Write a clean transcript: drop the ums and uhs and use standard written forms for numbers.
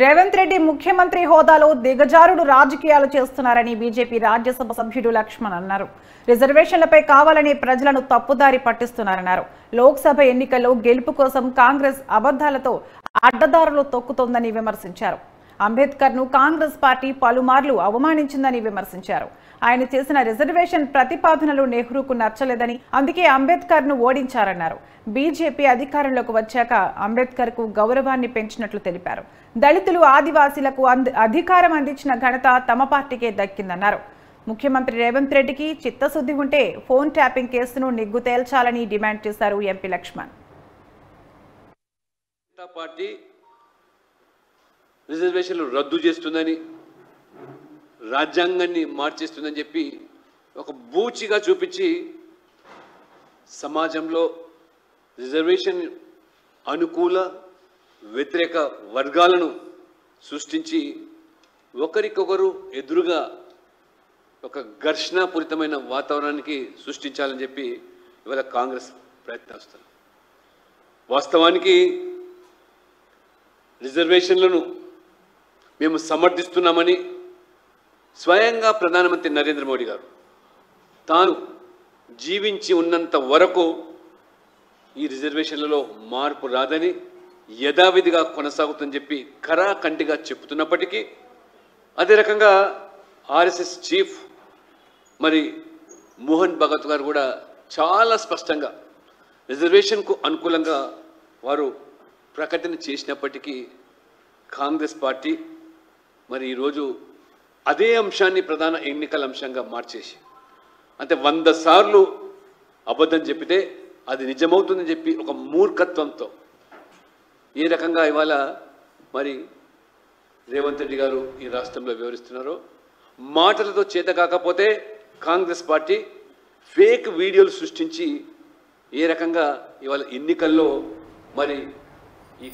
రేవంత్ రెడ్డి ముఖ్యమంత్రి హోదాలో దిగజారుడు రాజకీయాలు చేస్తున్నారని బీజేపీ రాజ్యసభ సభ్యుడు లక్ష్మణ్ అన్నారు. రిజర్వేషన్లపై కావాలని ప్రజలను తప్పుదారి పట్టిస్తున్నారన్నారు. లోక్సభ ఎన్నికల్లో గెలుపు కోసం కాంగ్రెస్ అబద్ధాలతో అడ్డదారులు తొక్కుతోందని విమర్శించారు. అంబేద్కర్ను కాంగ్రెస్ పార్టీ పలుమార్లు అవమానించిందని విమర్శించారు. ఆయన చేసిన రిజర్వేషన్ ప్రతిపాదనలు నెహ్రూకు నచ్చలేదని, అందుకే అంబేద్కర్ను ఓడించారన్నారు. బీజేపీ అధికారంలోకి వచ్చాక అంబేద్కర్కు గౌరవాన్ని పెంచినట్లు తెలిపారు. దళితులు, ఆదివాసీలకు అధికారం అందించిన ఘనత తమ పార్టీకే దక్కిందన్నారు. ముఖ్యమంత్రి రేవంత్ రెడ్డికి చిత్తశుద్ధి ఉంటే ఫోన్ ట్యాపింగ్ కేసును నిగ్గు తేల్చాలని డిమాండ్ చేశారు ఎంపీ లక్ష్మణ్. రిజర్వేషన్లు రద్దు చేస్తుందని, రాజ్యాంగాన్ని మార్చేస్తుందని చెప్పి ఒక బూచిగా చూపించి సమాజంలో రిజర్వేషన్ అనుకూల వ్యతిరేక వర్గాలను సృష్టించి ఒకరికొకరు ఎదురుగా ఒక ఘర్షణపూరితమైన వాతావరణానికి సృష్టించాలని చెప్పి ఇవాళ కాంగ్రెస్ ప్రయత్నిస్తుంది. వాస్తవానికి రిజర్వేషన్లను మేము సమర్థిస్తున్నామని స్వయంగా ప్రధానమంత్రి నరేంద్ర మోడీ గారు తాను జీవించి ఉన్నంత వరకు ఈ రిజర్వేషన్లలో మార్పు రాదని, యథావిధిగా కొనసాగుతుందని చెప్పి ఖరాఖండిగా చెప్తున్నప్పటికీ, అదే రకంగా ఆర్ఎస్ఎస్ చీఫ్ మరి మోహన్ భగత్ గారు కూడా చాలా స్పష్టంగా రిజర్వేషన్కు అనుకూలంగా వారు ప్రకటన చేసినప్పటికీ కాంగ్రెస్ పార్టీ మరి ఈరోజు అదే అంశాన్ని ప్రధాన ఎన్నికల అంశంగా మార్చేసి, అంటే 100 సార్లు అబద్ధం చెప్పితే అది నిజమవుతుందని చెప్పి ఒక మూర్ఖత్వంతో ఏ రకంగా ఇవాళ మరి రేవంత్ రెడ్డి గారు ఈ రాష్ట్రంలో వివరిస్తున్నారో, మాటలతో చేత కాకపోతే కాంగ్రెస్ పార్టీ ఫేక్ వీడియోలు సృష్టించి ఏ రకంగా ఇవాళ ఎన్నికల్లో మరి ఈ